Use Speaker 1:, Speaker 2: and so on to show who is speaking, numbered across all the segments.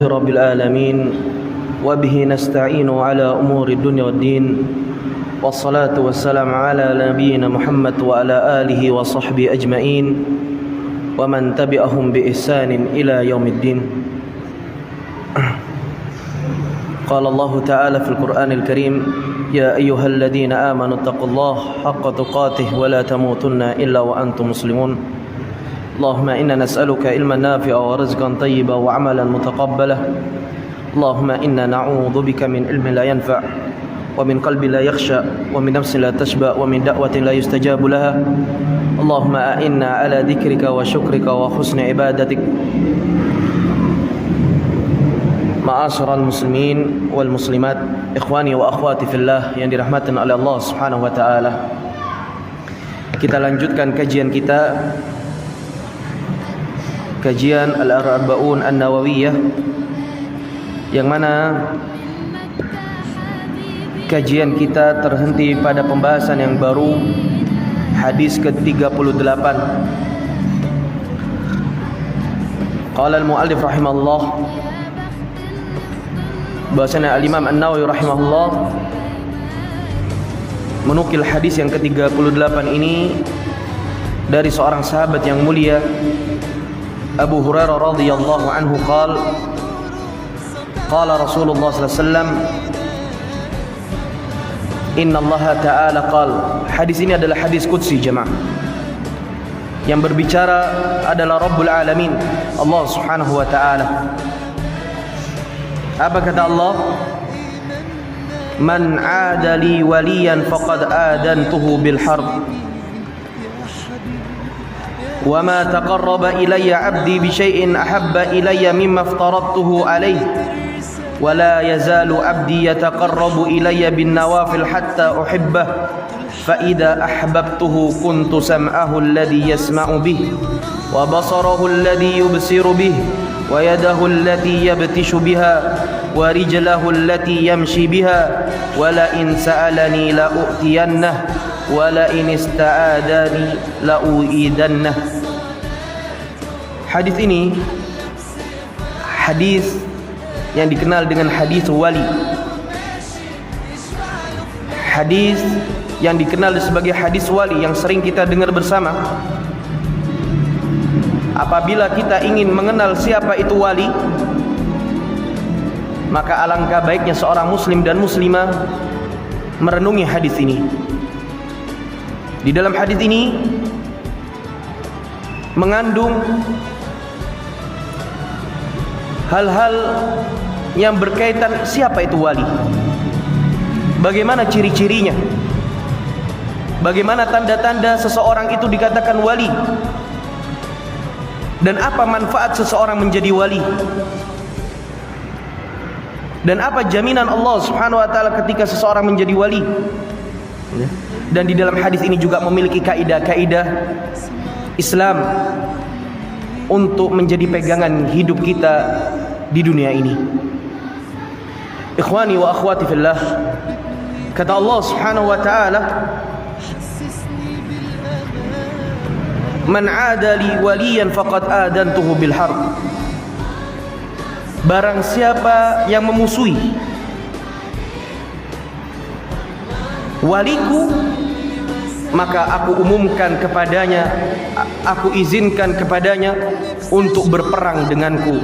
Speaker 1: رب العالمين وبه نستعين على أمور الدنيا والدين والصلاة والسلام على نبينا محمد وعلى آله وصحبه أجمعين ومن تبعهم بإحسان إلى يوم الدين. قال الله تعالى في القرآن الكريم: يا أيها الذين آمنوا اتقوا الله حق تقاته ولا تموتن إلا وأنتم مسلمون. اللهم إنا نسألك علما نافعا ورزقا طيبا وعملا متقبلا. اللهم إنا نعوذ بك من علم لا ينفع ومن قلب لا يخشى ومن نفس لا تشبع ومن دعوة لا يستجاب لها. اللهم أعنا على ذكرك وشكرك وحسن عبادتك. Ma'asyiral muslimin wal muslimat, ikhwani wa akhwati fillah yang dirahmati oleh Allah Subhanahu wa taala. Kita lanjutkan kajian kita, kajian Al-Arba'un An-Nawawiyah, yang mana kajian kita terhenti pada pembahasan yang baru, hadis ke-38. Qala al-muallif rahimahullah, bahasanya al-Imam An-Nawawi rahimahullah menukil hadis yang ke-38 ini dari seorang sahabat yang mulia, Abu Hurairah radhiyallahu anhu qala Rasulullah sallallahu alaihi wasallam, inna Allah ta'ala qala. Hadis ini adalah hadis qudsi jemaah. Yang berbicara adalah Rabbul Alamin, Allah Subhanahu wa ta'ala. Apa kata Allah? Man 'ada li waliyan faqad adantuhu bil harb. وما تقرب إلي عبدي بشيء أحب إلي مما افترضته عليه ولا يزال عبدي يتقرب إلي بالنوافل حتى أحبه فإذا أحببته كنت سمعه الذي يسمع به وبصره الذي يبصر به ويده التي يبتش بها ورجله التي يمشي بها ولئن سألني لأؤتينه ولئن استعاذني لأؤيذنه. Hadis ini hadis yang dikenal dengan hadis wali, hadis yang dikenal sebagai hadis wali yang sering kita dengar bersama. Apabila kita ingin mengenal siapa itu wali, maka alangkah baiknya seorang muslim dan muslimah merenungi hadis ini. Di dalam hadis ini mengandung hal-hal yang berkaitan siapa itu wali, bagaimana ciri-cirinya, bagaimana tanda-tanda seseorang itu dikatakan wali, dan apa manfaat seseorang menjadi wali, dan apa jaminan Allah Subhanahu wa taala ketika seseorang menjadi wali. Dan di dalam hadis ini juga memiliki kaidah-kaidah Islam untuk menjadi pegangan hidup kita di dunia ini. Ikhwani wa akhwati fillah, kata Allah Subhanahu wa taala, man 'ada li waliyan faqad adantuhu bil harb. Barang siapa yang memusuhi waliku, maka aku umumkan kepadanya, aku izinkan kepadanya untuk berperang denganku.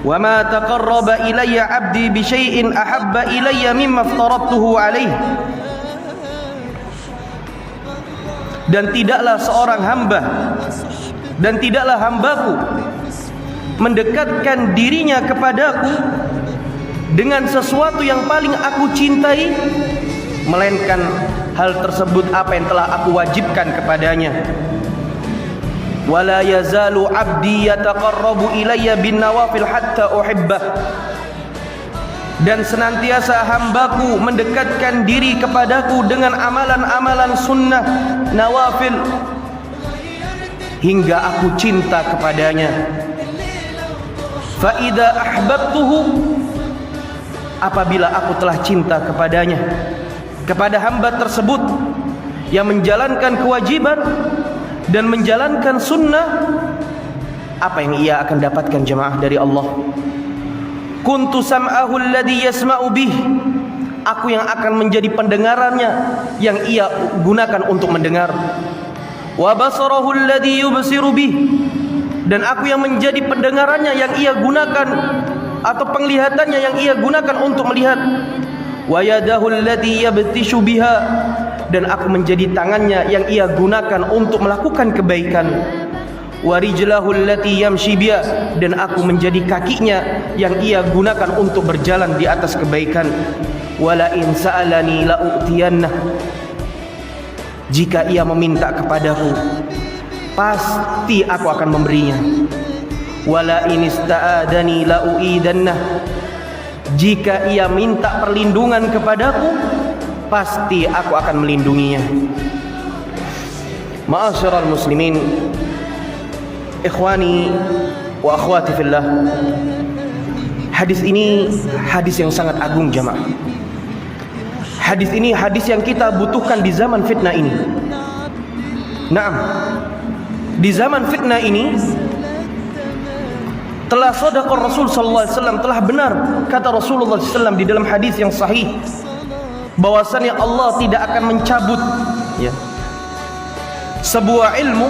Speaker 1: Wa ma taqarraba ilayya 'abdi bi syai'in ahabba ilayya mimma aftaradtuhu alaihi. Dan tidaklah seorang hamba, dan tidaklah hambaku mendekatkan dirinya kepadaku dengan sesuatu yang paling aku cintai, melainkan hal tersebut apa yang telah aku wajibkan kepadanya. Wala yazalu 'abdi yataqarrabu ilayya bin nawafil hatta uhibbah. Dan senantiasa hambaku mendekatkan diri kepadaku dengan amalan-amalan sunnah nawafil hingga aku cinta kepadanya. Fa idza ahbabtuhu, apabila aku telah cinta kepadanya, kepada hamba tersebut yang menjalankan kewajiban dan menjalankan sunnah, Apa yang ia akan dapatkan jemaah dari Allah? Kuntu sam'ahu alladhi yasma'u bih. Aku yang akan menjadi pendengarannya yang ia gunakan untuk mendengar. Wa basarahu alladhi yubsiru bih. Dan aku yang menjadi pendengarannya yang ia gunakan, atau penglihatannya yang ia gunakan untuk melihat. Wa yadahu allati yabtishu biha. Dan aku menjadi tangannya yang ia gunakan untuk melakukan kebaikan. Wa rijlahu allati yamshi biha. Dan aku menjadi kakinya yang ia gunakan untuk berjalan di atas kebaikan. Wala in sa'alani la'utiyannah. Jika ia meminta kepadaku, pasti aku akan memberinya. Wala in ista'adani la'uidannah. Jika ia minta perlindungan kepadaku, pasti aku akan melindunginya. Ma'asyiral muslimin, ikhwani wa akhwati fillah. Hadis ini hadis yang sangat agung jamaah. Hadis ini hadis yang kita butuhkan di zaman fitnah ini. Naam, di zaman fitnah ini telah shadaqar Rasul sallallahu alaihi wasallam, telah benar kata Rasulullah sallallahu alaihi wasallam di dalam hadis yang sahih, bahwasannya Allah tidak akan mencabut sebuah ilmu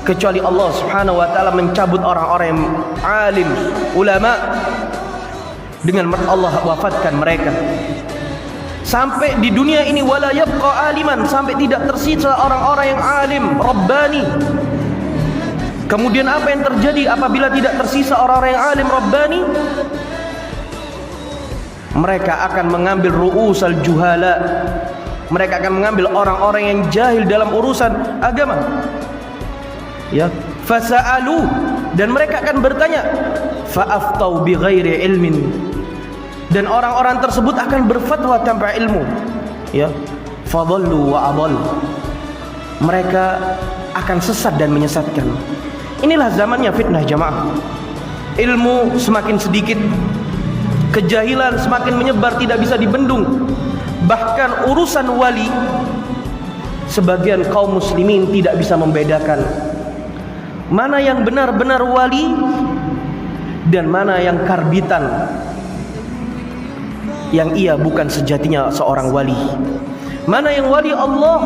Speaker 1: kecuali Allah Subhanahu wa taala mencabut orang-orang yang alim, ulama, dengan Allah wafatkan mereka. Sampai di dunia ini wala yabqa aliman, sampai tidak tersisa orang-orang yang alim, rabbani. Kemudian apa yang terjadi apabila tidak tersisa orang-orang yang alim, rabbani? Mereka akan mengambil ru'usal juhala. Mereka akan mengambil orang-orang yang jahil dalam urusan agama. Ya, fasa'alu, dan mereka akan bertanya, fa'aftau bi ghairi ilmin. Dan orang-orang tersebut akan berfatwa tanpa ilmu. Ya, fadallu wa adall. Mereka akan sesat dan menyesatkan. Inilah zamannya fitnah jamaah. Ilmu semakin sedikit, kejahilan semakin menyebar, tidak bisa dibendung. Bahkan urusan wali, sebagian kaum muslimin tidak bisa membedakan mana yang benar-benar wali dan mana yang karbitan, yang ia bukan sejatinya seorang wali. Mana yang wali Allah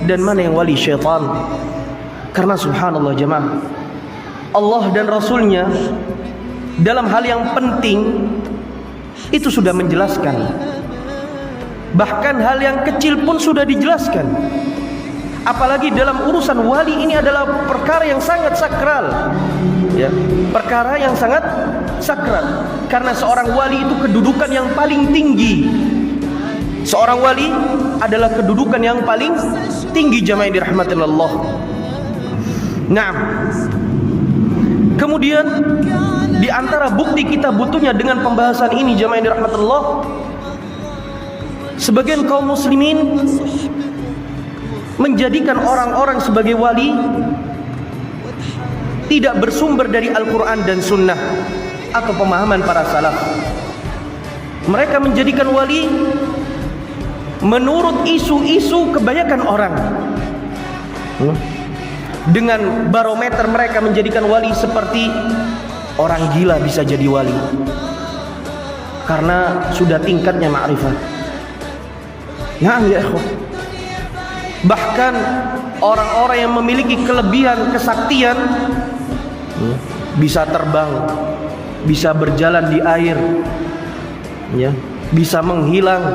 Speaker 1: dan mana yang wali syaitan. Karena subhanallah jemaah, Allah dan Rasulnya dalam hal yang penting itu sudah menjelaskan. Bahkan hal yang kecil pun sudah dijelaskan. Apalagi dalam urusan wali, ini adalah perkara yang sangat sakral. Ya, perkara yang sangat sakral. Karena seorang wali itu kedudukan yang paling tinggi. Seorang wali adalah kedudukan yang paling tinggi jamaah yang dirahmati Allah. Nah, kemudian di antara bukti kita butuhnya dengan pembahasan ini jamaah yang dirahmati Allah, sebagian kaum muslimin menjadikan orang-orang sebagai wali tidak bersumber dari Al-Quran dan Sunnah atau pemahaman para salaf. Mereka menjadikan wali menurut isu-isu kebanyakan orang. Dengan barometer mereka menjadikan wali seperti orang gila bisa jadi wali, karena sudah tingkatnya ma'rifat. Nah, ya ikhwan, bahkan orang-orang yang memiliki kelebihan kesaktian, bisa terbang, bisa berjalan di air, ya, bisa menghilang,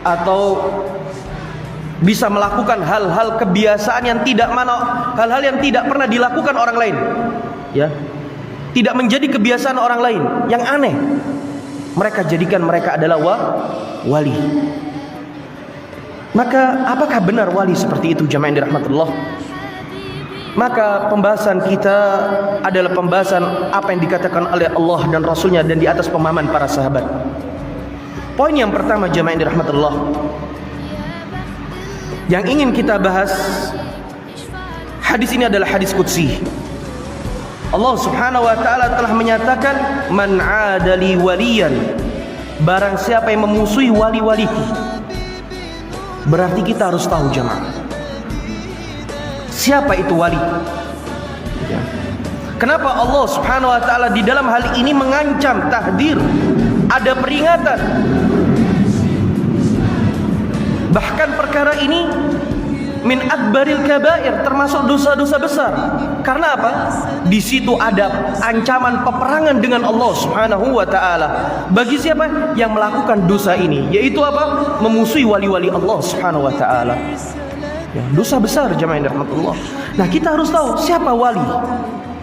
Speaker 1: atau bisa melakukan hal-hal kebiasaan yang hal-hal yang tidak pernah dilakukan orang lain, ya, tidak menjadi kebiasaan orang lain, yang aneh. Mereka jadikan mereka adalah wali. Maka apakah benar wali seperti itu jamaah yang dirahmati Allah? Maka pembahasan kita adalah pembahasan apa yang dikatakan oleh Allah dan Rasulnya dan di atas pemahaman para sahabat. Poin yang pertama jamaah yang dirahmati Allah, yang ingin kita bahas, hadis ini adalah hadis qudsi. Allah Subhanahu wa taala telah menyatakan, man 'adali waliyan, barang siapa yang memusuhi wali-waliku. Berarti kita harus tahu jemaah, siapa itu wali. Ya. Kenapa Allah Subhanahu wa taala di dalam hal ini mengancam, tahdir, ada peringatan? Bahkan perkara ini min akbaril kabair, termasuk dosa-dosa besar. Karena apa? Di situ ada ancaman peperangan dengan Allah Subhanahu wa taala bagi siapa yang melakukan dosa ini, yaitu apa? Memusuhi wali-wali Allah Subhanahu wa taala. Ya, dosa besar jemaah yang dirahmatullah. Nah, kita harus tahu siapa wali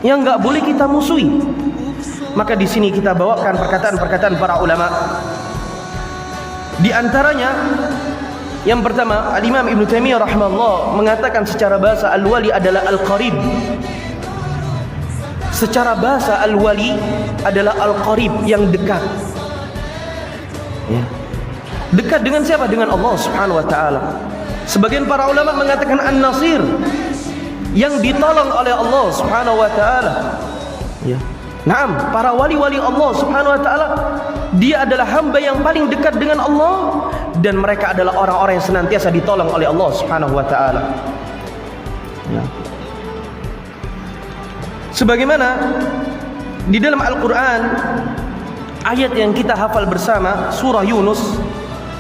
Speaker 1: yang enggak boleh kita musuhi. Maka di sini kita bawakan perkataan-perkataan para ulama. Di antaranya yang pertama, Al-Imam Ibnu Taimiyah rahimahullah mengatakan secara bahasa al-wali adalah al-qarib. Secara bahasa al-wali adalah al-qarib, yang dekat. Ya. Dekat dengan siapa? Dengan Allah Subhanahu wa taala. Sebagian para ulama mengatakan an-nasir, yang ditolong oleh Allah Subhanahu wa taala. Ya. Naam, para wali-wali Allah Subhanahu wa taala, dia adalah hamba yang paling dekat dengan Allah, dan mereka adalah orang-orang yang senantiasa ditolong oleh Allah Subhanahu wa taala. Ya. Sebagaimana di dalam Al-Qur'an, ayat yang kita hafal bersama, surah Yunus,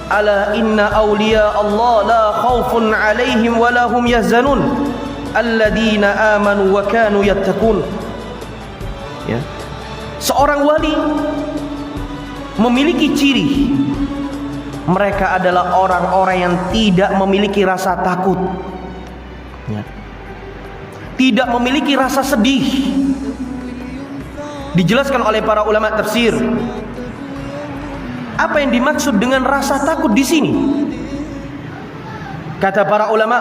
Speaker 1: ala inna awliya Allah la khaufun alaihim wa la hum yahzanun alladzina amanu wa kanu yattaqun. Ya. Seorang wali memiliki ciri, mereka adalah orang-orang yang tidak memiliki rasa takut, ya. Tidak memiliki rasa sedih. Dijelaskan oleh para ulama tafsir, apa yang dimaksud dengan rasa takut di sini? Kata para ulama,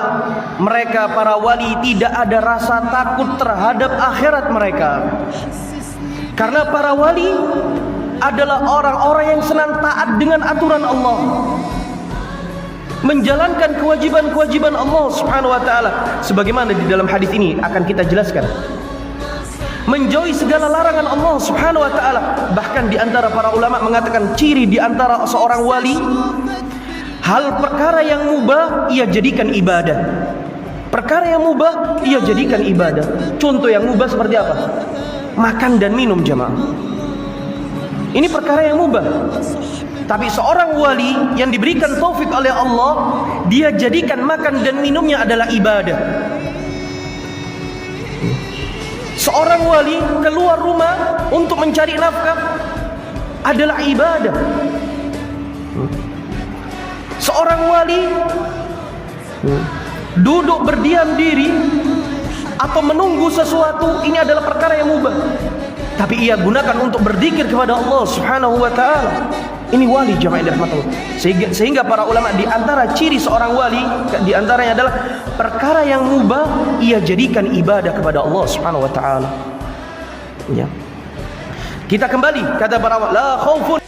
Speaker 1: mereka para wali tidak ada rasa takut terhadap akhirat mereka. Karena para wali adalah orang-orang yang senang taat dengan aturan Allah, menjalankan kewajiban-kewajiban Allah Subhanahu wa taala, sebagaimana di dalam hadis ini akan kita jelaskan. Menjauhi segala larangan Allah Subhanahu wa taala. Bahkan di antara para ulama mengatakan ciri di antara seorang wali, hal perkara yang mubah ia jadikan ibadah. Perkara yang mubah ia jadikan ibadah. Contoh yang mubah seperti apa? Makan dan minum, jemaah. Ini perkara yang mubah. Tapi seorang wali yang diberikan taufik oleh Allah, dia jadikan makan dan minumnya adalah ibadah. Seorang wali keluar rumah untuk mencari nafkah adalah ibadah. Seorang wali duduk berdiam diri atau menunggu sesuatu, ini adalah perkara yang mubah, tapi ia gunakan untuk berzikir kepada Allah Subhanahu wa taala. Ini wali jemaah yang dirahmati. Sehingga para ulama di antara ciri seorang wali, di antaranya adalah perkara yang mubah ia jadikan ibadah kepada Allah Subhanahu wa taala. Ya. Kita kembali kata para ulama, la khaufun